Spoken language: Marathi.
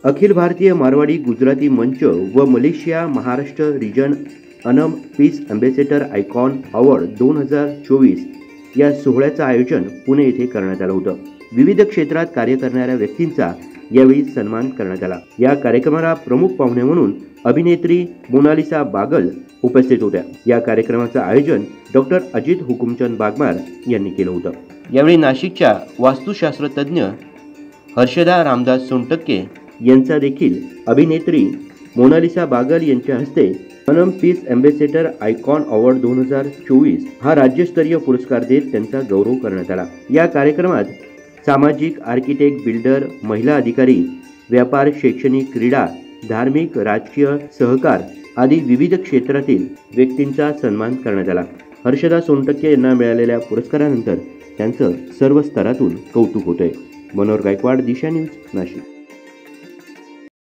अखिल भारतीय मारवाडी गुजराती मंच व Malaysia Maharashtra region Anam peace ambassador icon award 2024 या सोहळ्याचं आयोजन पुणे येथे करण्यात आलं होतं। विविध क्षेत्रात कार्य करणाऱ्या व्यक्तींचा यावेळी सन्मान करण्यात आला। या कार्यक्रमाला प्रमुख पाहुणे म्हणून अभिनेत्री मोनालिसा बागल उपस्थित होत्या। या कार्यक्रमाचं आयोजन डॉक्टर अजित हुकुमचंद बागमार यांनी केलं होतं। यावेळी नाशिकच्या वास्तुशास्त्र तज्ञ हर्षदा रामदास सोनटक्के यांचा देखील अभिनेत्री मोनालिसा बागल यांच्या हस्ते Anam peace ambassador icon award 2024 हा राज्यस्तरीय पुरस्कार देत त्यांचा गौरव करण्यात आला। या कार्यक्रमात सामाजिक, आर्किटेक्ट, बिल्डर, महिला अधिकारी, व्यापार, शैक्षणिक, क्रीडा, धार्मिक, राजकीय, सहकार आदी विविध क्षेत्रातील व्यक्तींचा सन्मान करण्यात आला। हर्षदा सोनटक्के यांना मिळालेल्या पुरस्कारानंतर त्यांचं सर्व स्तरातून कौतुक होतंय। मनोहर गायकवाड, दिशा न्यूज, नाशिक।